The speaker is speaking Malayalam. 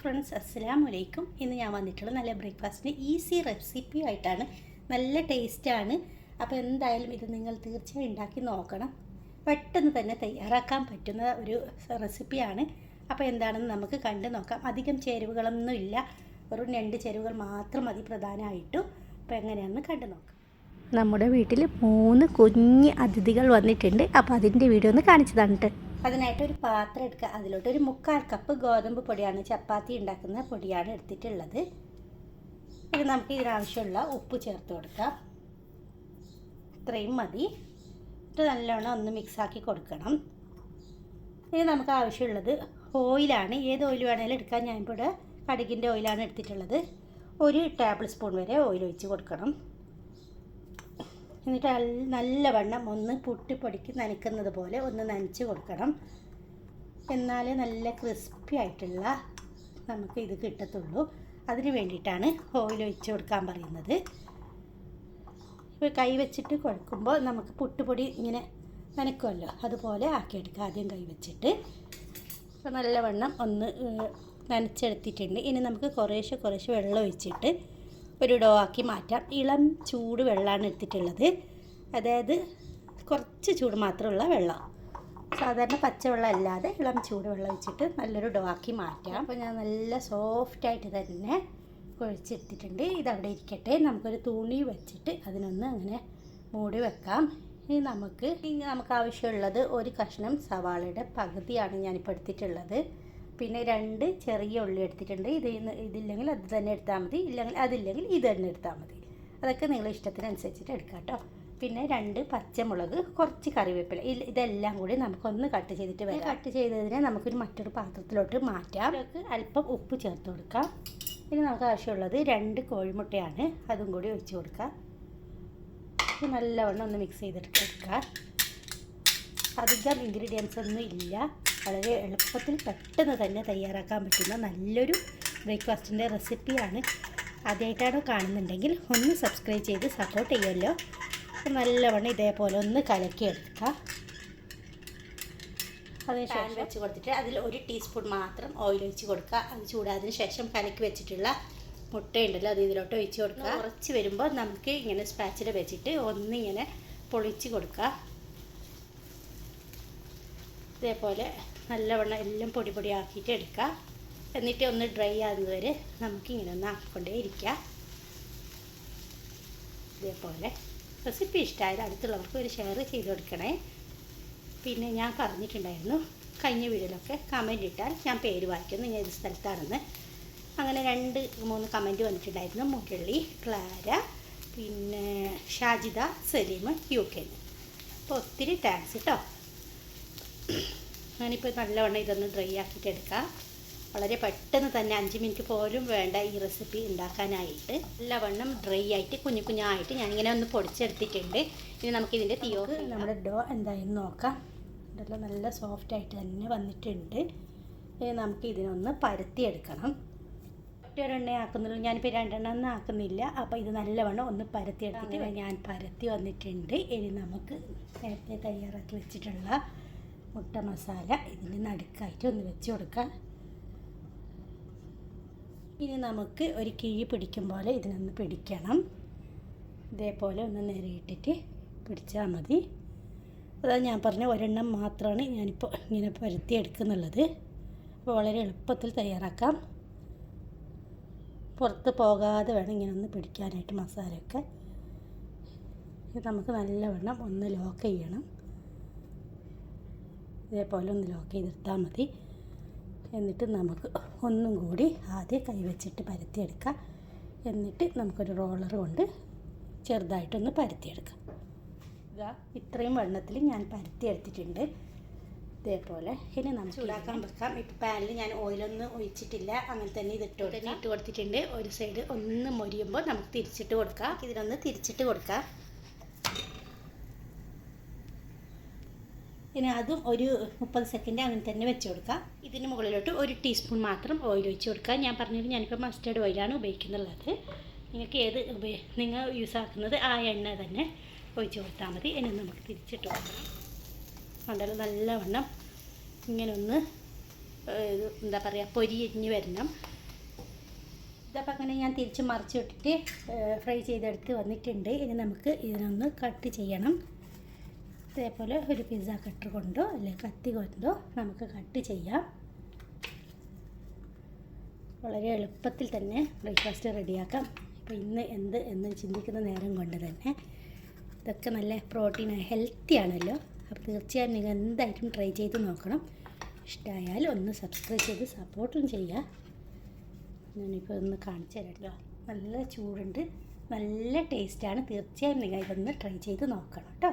ഫ്രണ്ട്സ്, അസ്സലാമു അലൈക്കും. ഇന്ന് ഞാൻ വന്നിട്ടുള്ളത് നല്ല ബ്രേക്ക്ഫാസ്റ്റിന് ഈസി റെസിപ്പി ആയിട്ടാണ്. നല്ല ടേസ്റ്റാണ്. അപ്പോൾ എന്തായാലും ഇത് നിങ്ങൾ തീർച്ചയായും ഉണ്ടാക്കി നോക്കണം. പെട്ടെന്ന് തന്നെ തയ്യാറാക്കാൻ പറ്റുന്ന ഒരു റെസിപ്പിയാണ്. അപ്പോൾ എന്താണെന്ന് നമുക്ക് കണ്ടു നോക്കാം. അധികം ചേരുവകളൊന്നും ഇല്ല, വെറും 2 ചേരുവകൾ മാത്രം മതി പ്രധാനമായിട്ടും. അപ്പോൾ എങ്ങനെയാണെന്ന് കണ്ടു നോക്കാം. നമ്മുടെ വീട്ടിൽ 3 കുഞ്ഞ് അതിഥികൾ വന്നിട്ടുണ്ട്. അപ്പോൾ അതിൻ്റെ വീഡിയോ ഒന്ന് കാണിച്ചു തന്നിട്ട്. അതിനായിട്ട് ഒരു പാത്രം എടുക്കുക. അതിലോട്ട് ഒരു 3/4 കപ്പ് ഗോതമ്പ് പൊടിയാണ്, ചപ്പാത്തി ഉണ്ടാക്കുന്ന പൊടിയാണ് എടുത്തിട്ടുള്ളത്. ഇത് നമുക്ക് ഇതിനാവശ്യമുള്ള ഉപ്പ് ചേർത്ത് കൊടുക്കാം. ഇത്രയും മതി. ഇത് നല്ലോണം ഒന്ന് മിക്സാക്കി കൊടുക്കണം. ഇനി നമുക്ക് ആവശ്യമുള്ളത് ഓയിലാണ്. ഏത് ഓയിൽ വേണമെങ്കിലും എടുക്കാൻ. ഞാനിപ്പോൾ ഇവിടെ കടുകിൻ്റെ ഓയിലാണ് എടുത്തിട്ടുള്ളത്. 1 ടേബിൾ സ്പൂൺ വരെ ഓയിൽ ഒഴിച്ച് കൊടുക്കണം. എന്നിട്ട് നല്ലവണ്ണം ഒന്ന് പുട്ടിപ്പൊടിക്ക് നനയ്ക്കുന്നത് പോലെ ഒന്ന് നനച്ച് കൊടുക്കണം. എന്നാലേ നല്ല ക്രിസ്പി ആയിട്ടുള്ള നമുക്ക് ഇത് കിട്ടത്തുള്ളൂ. അതിന് വേണ്ടിയിട്ടാണ് ഓയിൽ ഒഴിച്ച് കൊടുക്കാൻ പറയുന്നത്. ഇപ്പോൾ കൈ വെച്ചിട്ട് കുഴക്കുമ്പോൾ നമുക്ക് പുട്ടുപൊടി ഇങ്ങനെ നനയ്ക്കുമല്ലോ, അതുപോലെ ആക്കിയെടുക്കുക. ആദ്യം കൈ വെച്ചിട്ട് ഇപ്പോൾ നല്ലവണ്ണം ഒന്ന് നനച്ചെടുത്തിട്ടുണ്ട്. ഇനി നമുക്ക് കുറേശ്ശെ വെള്ളം ഒഴിച്ചിട്ട് ഒരു ഡോ ആക്കി മാറ്റാം. ഇളം ചൂട് വെള്ളമാണ് എടുത്തിട്ടുള്ളത്. അതായത് കുറച്ച് ചൂട് മാത്രമുള്ള വെള്ളം, സാധാരണ പച്ചവെള്ളം അല്ലാതെ ഇളം ചൂട് വെള്ളം ഒഴിച്ചിട്ട് നല്ലൊരു ഡോ ആക്കി മാറ്റാം. അപ്പോൾ ഞാൻ നല്ല സോഫ്റ്റായിട്ട് തന്നെ കുഴച്ചെടുത്തിട്ടുണ്ട്. ഇതവിടെ ഇരിക്കട്ടെ. നമുക്കൊരു തുണി വെച്ചിട്ട് അതിനൊന്ന് അങ്ങനെ മൂടി വെക്കാം. ഇനി നമുക്ക് ആവശ്യമുള്ളത് 1 കഷ്ണം സവാളയുടെ പകുതിയാണ് ഞാനിപ്പോൾ എടുത്തിട്ടുള്ളത്. പിന്നെ 2 ചെറിയ ഉള്ളി എടുത്തിട്ടുണ്ട്. ഇതില്ലെങ്കിൽ അത് തന്നെ എടുത്താൽ മതി, അതില്ലെങ്കിൽ ഇത് തന്നെ എടുത്താൽ മതി. അതൊക്കെ നിങ്ങളുടെ ഇഷ്ടത്തിനനുസരിച്ചിട്ട് എടുക്കാം കേട്ടോ. പിന്നെ 2 പച്ചമുളക്, കുറച്ച് കറിവേപ്പില, ഇതെല്ലാം കൂടി നമുക്കൊന്ന് കട്ട് ചെയ്തിട്ട് വരാം. കട്ട് ചെയ്തതിനെ നമുക്കൊരു മറ്റൊരു പാത്രത്തിലോട്ട് മാറ്റാം. അതിലേക്ക് അല്പം ഉപ്പ് ചേർത്ത് കൊടുക്കാം. ഇനി നമുക്ക് ആവശ്യമുള്ളത് 2 കോഴിമുട്ടയാണ്. അതും കൂടി ഒഴിച്ച് കൊടുക്കാം. നല്ലവണ്ണം ഒന്ന് മിക്സ് ചെയ്തെടുക്കുക. അധികം ഇൻഗ്രീഡിയൻസ് ഒന്നും ഇല്ല. വളരെ എളുപ്പത്തിൽ പെട്ടെന്ന് തന്നെ തയ്യാറാക്കാൻ പറ്റുന്ന നല്ലൊരു ബ്രേക്ക്ഫാസ്റ്റിൻ്റെ റെസിപ്പിയാണ്. ആദ്യമായിട്ടാണ് കാണുന്നുണ്ടെങ്കിൽ ഒന്ന് സബ്സ്ക്രൈബ് ചെയ്ത് സപ്പോർട്ട് ചെയ്യുമല്ലോ. നല്ലവണ്ണം ഇതേപോലെ ഒന്ന് കലക്കിയെടുക്കുക. അതിനുശേഷം വെച്ച് കൊടുത്തിട്ട് അതിൽ 1 ടീസ്പൂൺ മാത്രം ഓയിൽ ഒഴിച്ച് കൊടുക്കുക. അത് ചൂടാതിന് ശേഷം കലക്കി വെച്ചിട്ടുള്ള മുട്ടയുണ്ടല്ലോ, അത് ഇതിലോട്ട് ഒഴിച്ച് കൊടുക്കുക. കുറച്ച് വരുമ്പോൾ നമുക്ക് ഇങ്ങനെ സ്പാച്ചില വെച്ചിട്ട് ഒന്നിങ്ങനെ പൊളിച്ച് കൊടുക്കുക. ഇതേപോലെ നല്ലവണ്ണം എല്ലാം പൊടി ആക്കിയിട്ട് എടുക്കുക. എന്നിട്ട് ഒന്ന് ഡ്രൈ ആകുന്നത് വരെ നമുക്കിങ്ങനെ ഒന്ന് ആക്കിക്കൊണ്ടേ ഇരിക്കുക. ഇതേപോലെ റെസിപ്പി ഇഷ്ടമായാൽ അടുത്തുള്ളവർക്ക് ഒരു ഷെയർ ചെയ്ത് കൊടുക്കണേ. പിന്നെ ഞാൻ പറഞ്ഞിട്ടുണ്ടായിരുന്നു കഴിഞ്ഞ വീഡിയോയിലൊക്കെ കമൻറ്റ് ഇട്ടാൽ ഞാൻ പേര് വായിക്കുന്നു, ഞാൻ ഏത് സ്ഥലത്താണെന്ന്. അങ്ങനെ 2-3 കമൻറ്റ് വന്നിട്ടുണ്ടായിരുന്നു. മുരളി, ക്ലാര, പിന്നെ ഷാജിദ, സലീം, UK. അപ്പോൾ ഒത്തിരി താങ്ക്സ് കേട്ടോ. ഞാനിപ്പോൾ നല്ലവണ്ണം ഇതൊന്ന് ഡ്രൈ ആക്കിയിട്ട് എടുക്കാം. വളരെ പെട്ടെന്ന് തന്നെ 5 മിനിറ്റ് പോലും വേണ്ട ഈ റെസിപ്പി ഉണ്ടാക്കാനായിട്ട്. നല്ലവണ്ണം ഡ്രൈ ആയിട്ട് കുഞ്ഞായിട്ട് ഞാനിങ്ങനെ ഒന്ന് പൊടിച്ചെടുത്തിട്ടുണ്ട്. ഇനി നമുക്കിതിൻ്റെ നമ്മുടെ ഡോ എന്തായാലും നോക്കാം. ഇതെല്ലാം നല്ല സോഫ്റ്റായിട്ട് തന്നെ വന്നിട്ടുണ്ട്. നമുക്ക് ഇതിനൊന്ന് പരത്തിയെടുക്കണം. ഒരെണ്ണ ആക്കുന്നുള്ളൂ, ഞാനിപ്പോൾ 2 എണ്ണം ആക്കുന്നില്ല. അപ്പോൾ ഇത് നല്ലവണ്ണം ഒന്ന് പരത്തിയെടുത്തിട്ട് ഞാൻ പരത്തി വന്നിട്ടുണ്ട്. ഇനി നമുക്ക് നേരത്തെ തയ്യാറാക്കി വെച്ചിട്ടുള്ള മുട്ട മസാല ഇതിന് നടുക്കായിട്ട് ഒന്ന് വെച്ച് കൊടുക്കാം. ഇനി നമുക്ക് ഒരു കിഴി പിടിക്കും പോലെ ഇതിനൊന്ന് പിടിക്കണം. ഇതേപോലെ ഒന്ന് നിരയിട്ടിട്ട് പിടിച്ചാൽ മതി. അതാ ഞാൻ പറഞ്ഞ 1 എണ്ണം മാത്രമാണ് ഞാനിപ്പോൾ ഇങ്ങനെ പരത്തി എടുക്കുന്നുള്ളത്. അപ്പോൾ വളരെ എളുപ്പത്തിൽ തയ്യാറാക്കാം. പുറത്ത് പോകാതെ വേണം ഇങ്ങനെ ഒന്ന് പിടിക്കാനായിട്ട് മസാലയൊക്കെ. ഇത് നമുക്ക് നല്ലവണ്ണം ഒന്ന് ലോക്ക് ചെയ്യണം. ഇതേപോലെ ഒന്ന് ലോക്ക് ചെയ്തെടുത്താൽ മതി. എന്നിട്ട് നമുക്ക് ഒന്നും കൂടി ആദ്യം കൈവച്ചിട്ട് പരത്തിയെടുക്കാം. എന്നിട്ട് നമുക്കൊരു റോളർ കൊണ്ട് ചെറുതായിട്ടൊന്ന് പരത്തിയെടുക്കാം. ഇതാ ഇത്രയും വെണ്ണത്തിൽ ഞാൻ പരത്തിയെടുത്തിട്ടുണ്ട്. ഇതേപോലെ ഇനി നമുക്ക് ചൂടാക്കാൻ വെക്കാം. ഇപ്പോൾ പാനിൽ ഞാൻ ഓയിലൊന്നും ഒഴിച്ചിട്ടില്ല, അങ്ങനെ തന്നെ ഇട്ട് കൊടുത്തിട്ടുണ്ട്. ഒരു സൈഡ് ഒന്ന് മൊരിയുമ്പോൾ നമുക്ക് തിരിച്ചിട്ട് കൊടുക്കാം. ഇതിനൊന്ന് തിരിച്ചിട്ട് കൊടുക്കാം. ഇനി അതും ഒരു 30 സെക്കൻഡ് അങ്ങനെ തന്നെ വെച്ച് കൊടുക്കാം. ഇതിന് മുകളിലോട്ട് 1 ടീസ്പൂൺ മാത്രം ഓയിൽ ഒഴിച്ച് കൊടുക്കുക. ഞാൻ പറഞ്ഞത് ഞാനിപ്പോൾ മസ്റ്റേർഡ് ഓയിലാണ് ഉപയോഗിക്കുന്നുള്ളത്. നിങ്ങൾക്ക് നിങ്ങൾ യൂസ് ആക്കുന്നത് ആ എണ്ണ തന്നെ ഒഴിച്ച് കൊടുത്താൽ മതി. ഇനി നമുക്ക് തിരിച്ചിട്ട് കൊടുക്കണം. കണ്ടല്ലോ നല്ലവണ്ണം ഇങ്ങനെ ഒന്ന് എന്താ പറയുക പൊരിഞ്ഞ് വരണം. ഇതപ്പോൾ അങ്ങനെ ഞാൻ തിരിച്ച് മറിച്ച് വിട്ടിട്ട് ഫ്രൈ ചെയ്തെടുത്ത് വന്നിട്ടുണ്ട്. ഇനി നമുക്ക് ഇതിനൊന്ന് കട്ട് ചെയ്യണം. ഇതേപോലെ ഒരു പിസ്സ കട്ടർ കൊണ്ടോ അല്ലെങ്കിൽ കത്തി കൊണ്ടോ നമുക്ക് കട്ട് ചെയ്യാം. വളരെ എളുപ്പത്തിൽ തന്നെ ബ്രേക്ക്ഫാസ്റ്റ് റെഡിയാക്കാം. അപ്പോൾ ഇന്ന് എന്ന് ചിന്തിക്കുന്ന നേരം കൊണ്ട് തന്നെ ഇതൊക്കെ നല്ല പ്രോട്ടീൻ ഹെൽത്തി ആണല്ലോ. അപ്പോൾ തീർച്ചയായും നിങ്ങൾ എന്തായിട്ടും ട്രൈ ചെയ്ത് നോക്കണം. ഇഷ്ടമായാൽ ഒന്ന് സബ്സ്ക്രൈബ് ചെയ്ത് സപ്പോർട്ടും ചെയ്യുക. ഞാനിപ്പോൾ ഒന്ന് കാണിച്ചു തരാം കേട്ടോ. നല്ല ചൂടുണ്ട്, നല്ല ടേസ്റ്റാണ്. തീർച്ചയായും നിങ്ങൾ ഇതൊന്ന് ട്രൈ ചെയ്ത് നോക്കണം കേട്ടോ.